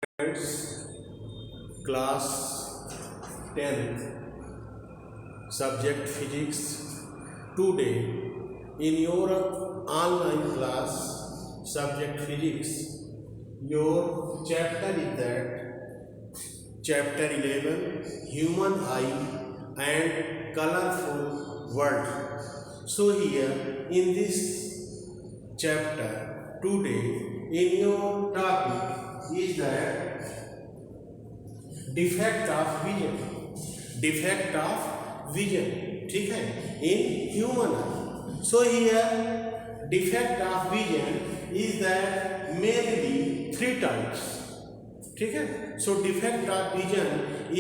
Friends, class 10th, subject physics. Today in your online class subject physics, your chapter is that chapter 11, human eye and colorful world. So here in this chapter today in your topic is that defect of vision, defect of vision, ठीक है, in human eye. So here defect of vision is that mainly three types, ठीक है. So defect of vision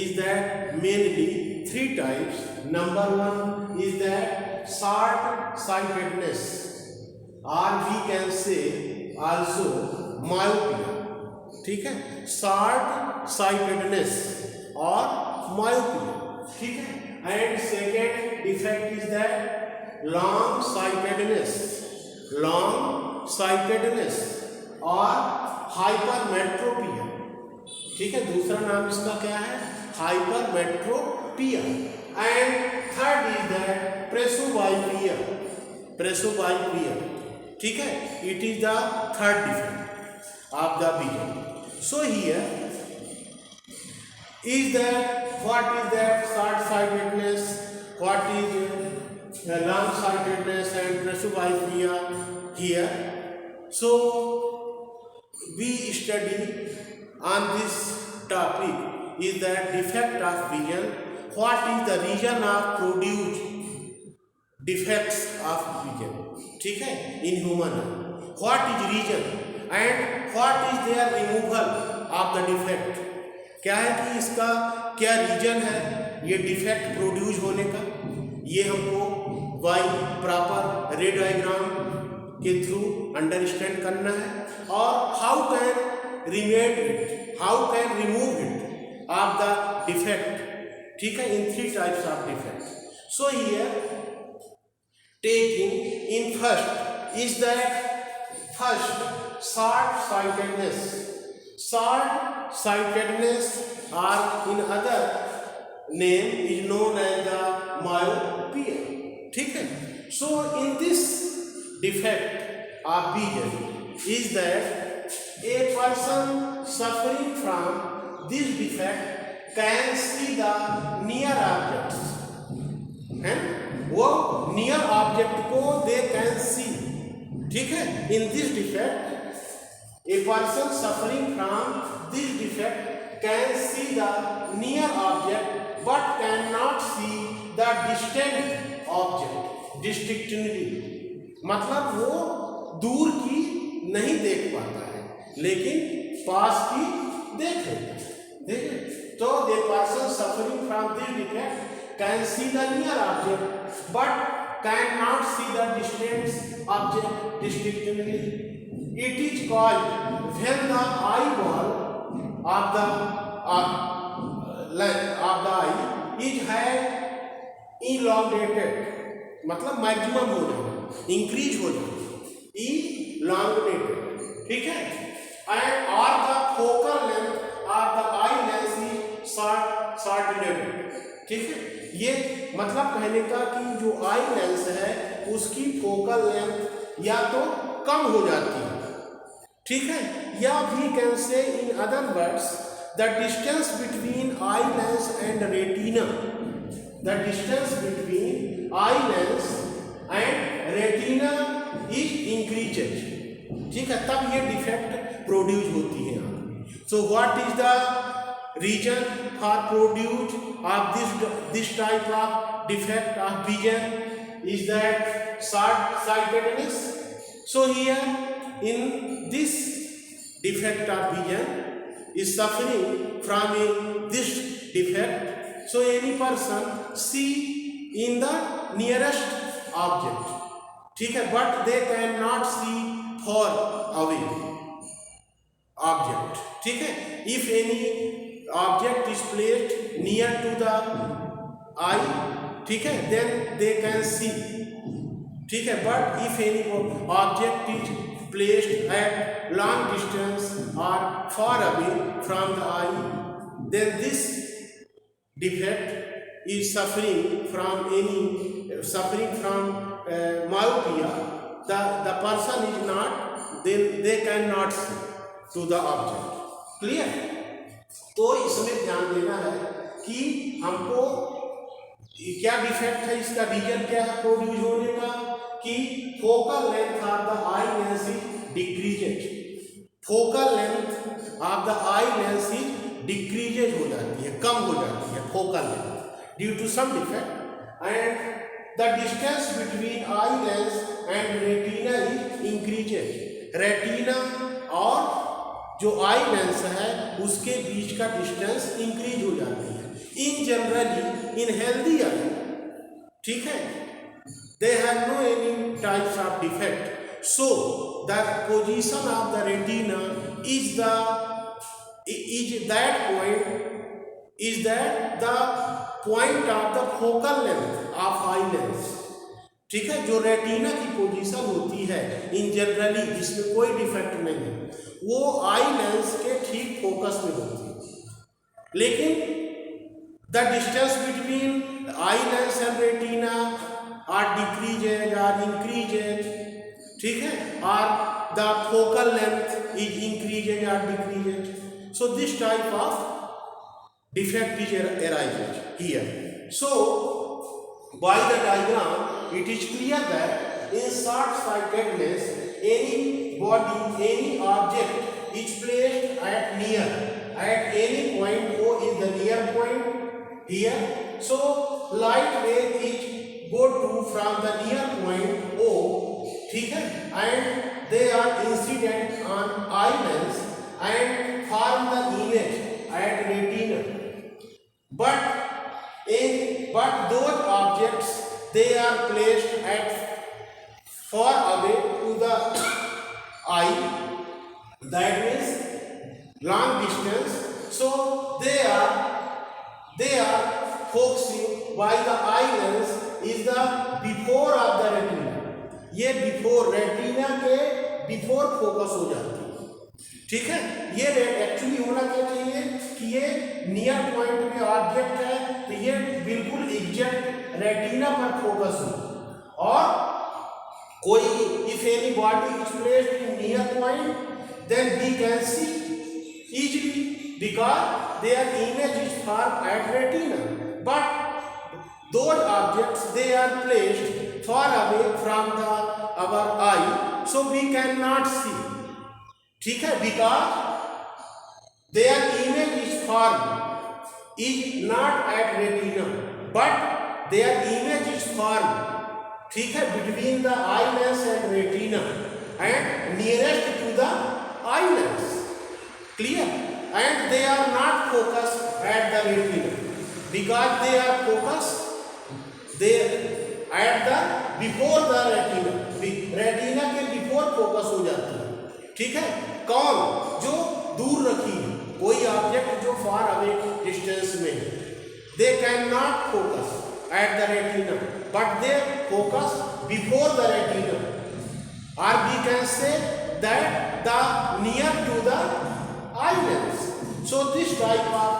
is that mainly three types. Number one is that short sightedness, और we can say also myopia, ठीक है. Short sightedness और myopia, ठीक है. And second defect is that long sightedness, long sightedness और hypermetropia, ठीक है. दूसरा नाम इसका क्या है? Hypermetropia. And third is that presbyopia, presbyopia, ठीक है. It is the third defect of the vision. So here is that what is that short-sightedness, what is long-sightedness and presbyopia here. So we study on this topic is that defect of vision. What is the reason of produced defects of vision, ठीक है, in human eye. What is reason and what is their removal of the defect. क्या है कि इसका क्या reason है ये defect produce होने का, ये हमको बाय प्रॉपर रे डायग्राम के थ्रू अंडरस्टैंड करना है. और how can remade it, how can remove it of the defect, ठीक है, in three types of defect. So here taking in first is that first short-sightedness. Short-sightedness or in other name is known as the myopia, ठीक है. So in this defect of vision is that a person suffering from this defect can see the near objects, हैं, वो near object को they can see, ठीक है. In this defect a person suffering from this defect can see the near object but cannot see the distant object distinctly. मतलब वो दूर की नहीं देख पाता है लेकिन पास की देख लेता है, देख. तो the person suffering from this defect can see the near object but cannot see the distant object distinctly. It is called when the eyeball of the eye is had elongated, मतलब मैक्सिमम हो जाना, increase हो जाना, elongated, ठीक है. And और the focal length of the eye lens is shorted, ठीक है. ये मतलब कहने का कि जो आई लेंस है उसकी फोकल लेंथ या तो कम हो जाती है, ठीक है, या we can say in other words the distance between eye lens and retina, the distance between eye lens and retina is increases, ठीक है. तब ये डिफेक्ट प्रोड्यूस होती है. So what is the reason for produce of this type of defect of vision is that short-sightedness. So here in this defect of vision is suffering from this defect. So any person see in the nearest object, ठीक है, but they cannot see far away object, ठीक है. If any object is placed near to the eye, ठीक है, then they can see, ठीक है. But if any object is placed at long distance or far away from the eye, then this defect is suffering from myopia. The person is not, they cannot see to the object. Clear? तो इसमें ध्यान देना है कि हमको क्या defect है, इसका रीजन क्या है प्रोड्यूस होने का, कि focal length of the eye lens is decreased. Focal length of the eye lens is decreased हो जाती है, कम हो जाती है focal length due to some defect, and the distance between eye lens and retina is increased. Retina और जो eye lens है उसके बीच का डिस्टेंस इंक्रीज हो जाती है. इन जनरली इन हेल्दी आई, ठीक है, they have no any types of defect. So the position of the retina is that the point of the focal length of eye lens. ठीक है, जो रेटिना की position होती है इन जनरली, जिसमें कोई डिफेक्ट नहीं है, वो आई लेंस के ठीक फोकस में होती है. लेकिन the distance between eye lens and retina are decreased or increased, ठीक है, और the focal length is increased or decreased. So this type of defect is arises here. So by the diagram it is clear that in short-sightedness any body, any object is placed at any point. O is the near point here. So light ray is go to from the near point O, ठीक है, and they are incident on eye lens and form the image at retina. But those objects, they are placed at far away to the eye, that means long distance. So they are focusing by the eye lens is the before of the retina. ये before retina के before focus हो जाती है, ठीक है. ये actually होना क्या चाहिए कि ये नियर पॉइंट में ऑब्जेक्ट है तो ये बिल्कुल एग्जैक्ट रेटिना पर फोकस हो. और कोई if any body is placed in near point then we can see easily because their image is form at retina. But those objects, they are placed far away from our eye, so we cannot see, ठीक है, because their image is formed is not at retina, but their image is formed, ठीक है, between the eye lens and retina and nearest to the eye lens. Clear? And they are not focused at the retina because they are focused they at the before the retina. Retina के before focus हो जाती है, ठीक है. कौन? जो दूर रखी है, कोई ऑब्जेक्ट जो फार अवे डिस्टेंस में है, they can not focus at the retina but they focus before the retina, और we can say that the near to the eye lens. So this type of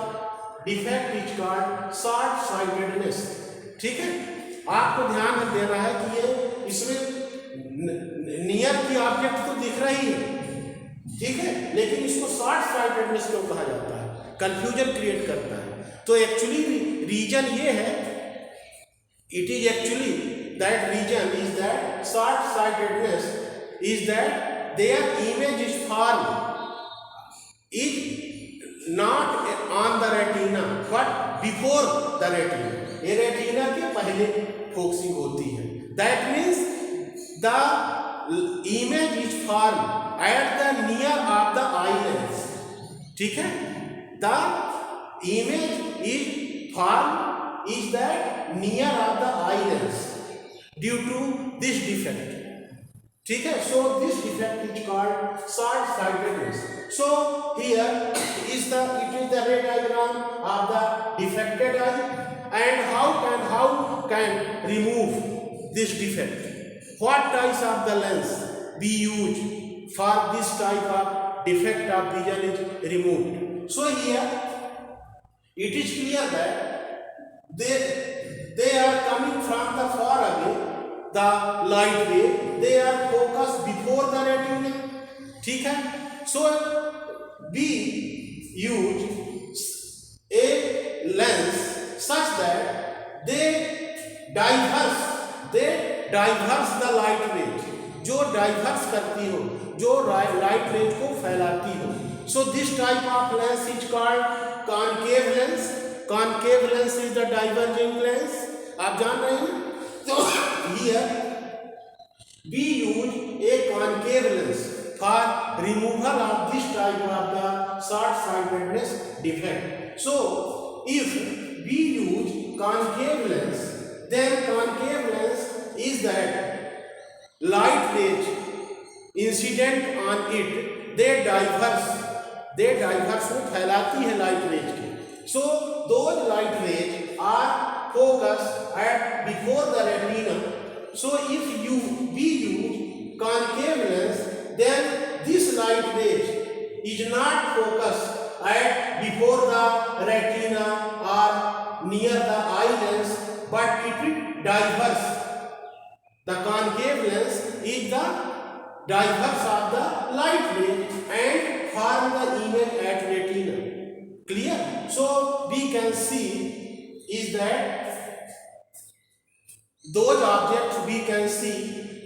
defect is called short sightedness, ठीक है. आपको ध्यान देना है कि ये इसमें नियर की ऑब्जेक्ट तो दिख रही है, ठीक है, लेकिन इसको शॉर्ट साइटेडनेस क्यों कहा जाता है? कंफ्यूजन क्रिएट करता है. तो एक्चुअली रीजन ये है, it is actually that reason is that short sightedness is that their image is form is not on the retina but before the retina. ये रेटिना के पहले फोकसिंग होती है. That means the image is form at the near of the eye lens, ठीक है. The image is form is that near of the eye lens due to this defect, ठीक है. So this defect is called short sightedness. So here is the रे diagram of the defected I. And how can remove this defect? What types of the lens we use for this type of defect of vision is removed. So here it is clear that they are coming from the far away, the light ray, they are focused before the retina. ठीक है. So we use a lens such that they diverse the light rays, जो diverse करती हो, जो light rays को फैलाती हो. So this type of lens is called concave lens. Concave lens is the diverging lens. आप जान रहे हैं. तो here we use a concave lens for removal of this type of the short sightedness defect. So if we use concave lens, then concave lens is that light rays incident on it, they diverse वो फैलाती है light rays के. so those light rays are focused at before the retina. so if we use concave lens, then this light rays is not focused at before the retina or near the eye lens, but it is diverse. The concave lens is the diverse of the light ray and form the image at retina. Clear? So we can see is that those objects we can see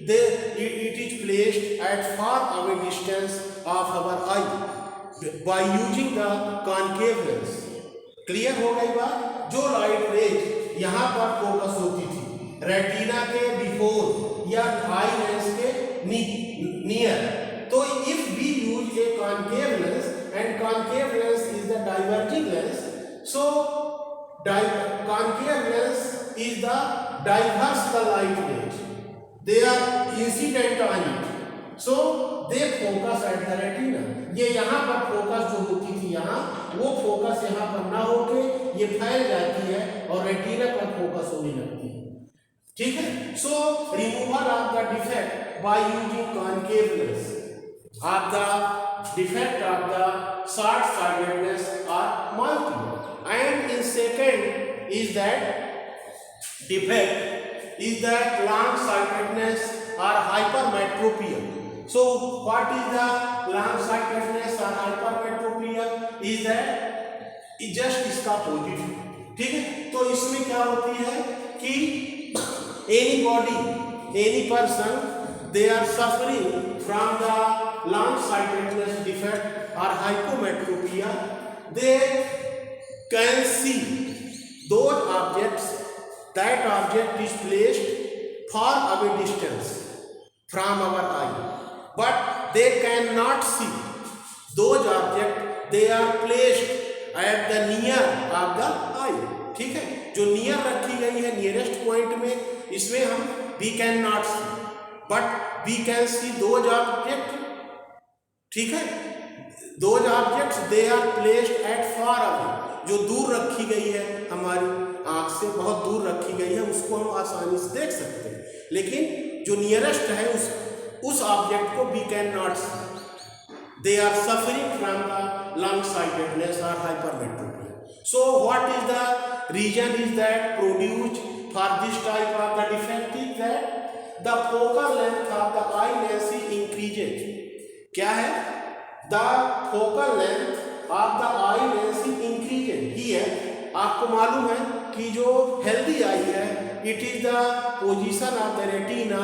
it is placed at far away distance of our eye by using the concave lens. Clear हो गई बात. जो light raise यहाँ पर focus होती थी retina के before या आई लेंस के नियर, तो if we use a concave lens and concave lens is the diverging lens. So concave lens is the diverse the light rays, they are incident on it, so they focus at the retina. ये यहाँ पर focus जो होती थी यहाँ, वो focus यहाँ पर ना होके ये फैल जाती है और रेटिना पर फोकस होने लगती है. ठीक है. सो removal of the defect by using concave lens of the defect of the short sightedness और myopia. And in second is that defect is that long sightedness और hypermetropia. So what is the long sightedness or hypermetropia? Is that just इसका opposite. ठीक है. तो इसमें क्या होती है कि any person they are suffering from the long sightedness defect or hypometropia, they can see those objects, that object is placed far away distance from our eye, but they cannot see those objects, they are placed at the near of the eye. ठीक है. जो near रखी गई है nearest point में, इसमें हम we cannot see but we can see those objects. ठीक है. those objects they are placed at far away, जो दूर रखी गई है, हमारी आंख से बहुत दूर रखी गई है, उसको हम आसानी से देख सकते हैं. लेकिन जो नियरेस्ट है उस ऑब्जेक्ट को we cannot see. They are suffering from the long sightedness or hypermetropia. So what is the reason is that produced for this type of the defect is that the focal length of the eye lens is increases. क्या है? The focal length of the eye lens is increases. Here आपको मालूम है कि जो healthy eye है, it is the position of the retina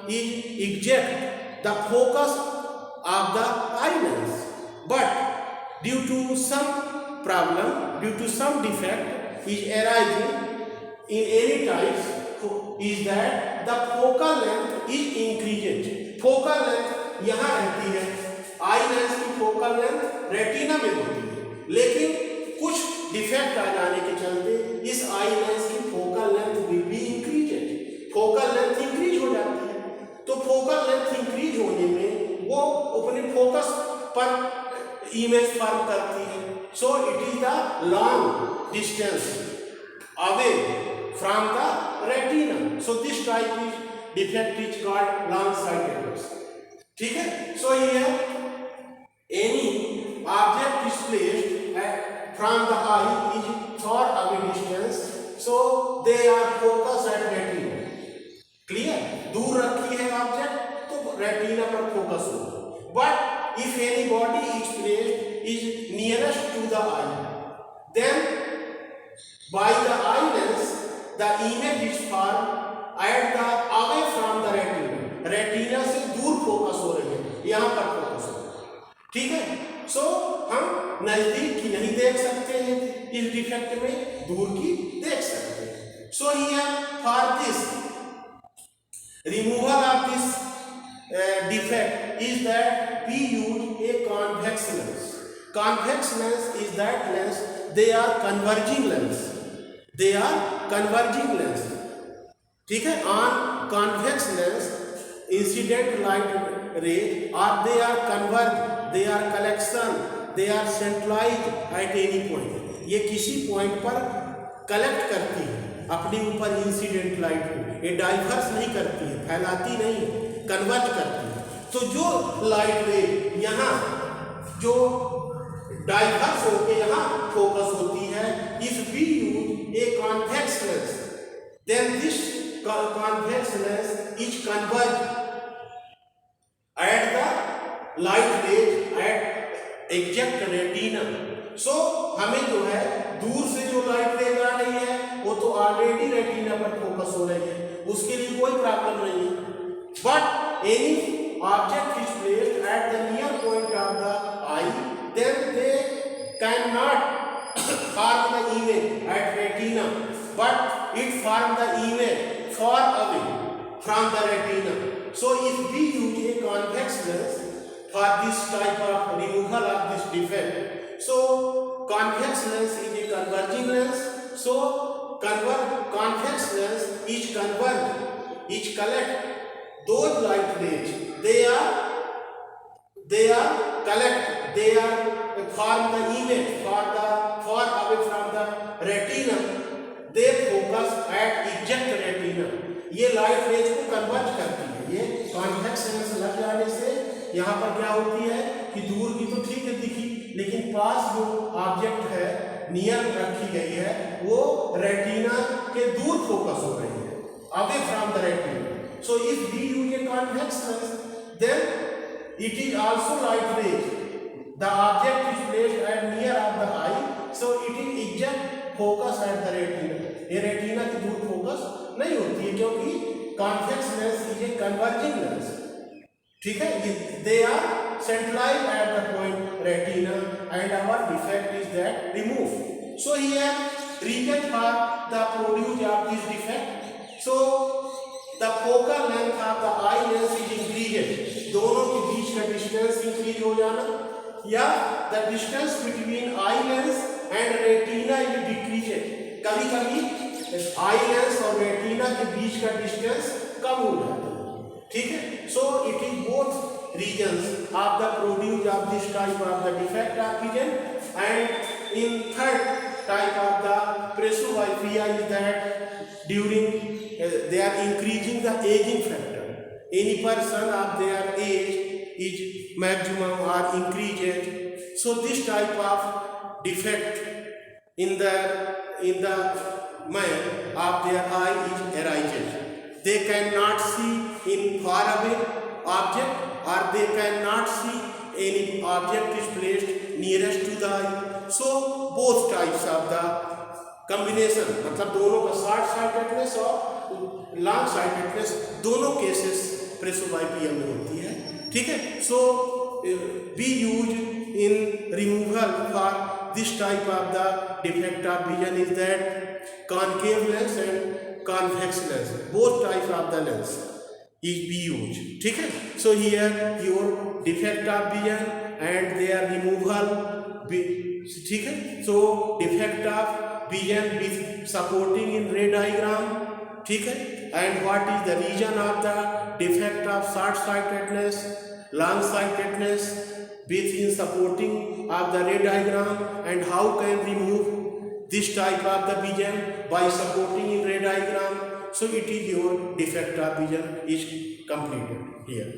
is exact the focus of the eye lens, but due to some problem, due to some defect is arising in any types, is that the focal length is increased. focal length यहाँ रहती है, आई lens की focal length retina में होती है, लेकिन कुछ defect आ जाने के चलते इस आई लेंस की focal length will be increased. Focal length increase हो जाती है. तो फोकल लेंथ इंक्रीज होने में वो अपने फोकस पर इमेज फॉर्म करती है. सो it is the long distance away from the retina. So this type is defect is called long sightedness. ठीक है. So here any object is placed from the eye is far away distance, so they are focused at retina. Clear. दूर रखी है object तो retina पर focus होगा. But if any body is placed is nearest to the eye, then by the eye lens the image is form at the away from the retina. Retina से दूर focus हो रही है, यहां पर फोकस हो रही है. ठीक है. सो हम नजदीक की नहीं देख सकते हैं इस डिफेक्ट में, दूर की देख सकते हैं. So here for this removal of this defect is that we use a convex lens. Convex lens is that lens, they are converging lens. They are converging lens. ठीक है. On convex lens, incident light rays or they are converge, they are collection, they are centralized at any point. ये किसी point पर collect करती है अपने ऊपर incident light को. ये डाइवर्स नहीं करती है, फैलाती नहीं है, कन्वर्ट करती है. तो जो लाइट रे यहाँ जो डाइवर्स होकर यहाँ फोकस होती है, if we use a convex lens then this convex lens is converge at the light rays at exact retina. So हमें जो है दूर से जो लाइट रेज आ रही है वो तो ऑलरेडी रेटिना पर फोकस हो रही है, उसके लिए कोई प्रॉब्लम नहीं है. But any object is placed at the near point of the eye, then they can not form the image at retina, but it form the image far away from the retina. So if we use a convex lens for this type of removal of this defect, so convex lens is a converging lens. So convex lens is converge, is collect those light rays. They are collect, they are form the image far away from the retina. They focus at exact retina. ये light rays को converge करती है. ये convex lens लग जाने से यहाँ पर क्या होती है कि दूर की तो ठीक है दिखी, लेकिन पास जो ऑब्जेक्ट है नियर रखी गई है वो रेटिना के दूर फोकस हो रही है, away from the retina. So if we use a convex lens then it is also light rays. The object is placed at near of the eye, so it is exact focus at the retina. ये retina के दूर focus नहीं होती है क्योंकि convex lens is a converging lens. ठीक है. They are centralized at the point retina and our defect is that removed. So here reason for the produce of this defect. So the focal length of the eye lens is increased. दोनों के बीच का distance increase हो जाना, या the distance between eye lens and retina is decreased. कभी कभी eye lens और retina के बीच का डिस्टेंस कम हो जाता है. ठीक है. So it is both regions of the produce of this type of the defect of vision. And in third type of the presbyopia is that during they are increasing the aging factor. Any person of their age is maximum or increased, so this type of defect in the man of their eye is arises. They cannot see in far away object, or they cannot see any object is placed nearest to the eye. So both types of the combination, मतलब दोनों का short sightedness और long sightedness दोनों cases प्रेसोबाइपिया में होती है. ठीक है. सो we use in removal for this type of the defect of vision is that concave lens and convex lens, both types of the lens is be used. ठीक है. So here your defect of vision and their removal. ठीक है. So defect of vision with supporting in ray diagram. ठीक है. And what is the reason of the defect of short sightedness, long sightedness with in supporting of the ray diagram, and how can remove this type of the vision by supporting in ray diagram. So it is your defect of vision is completed here.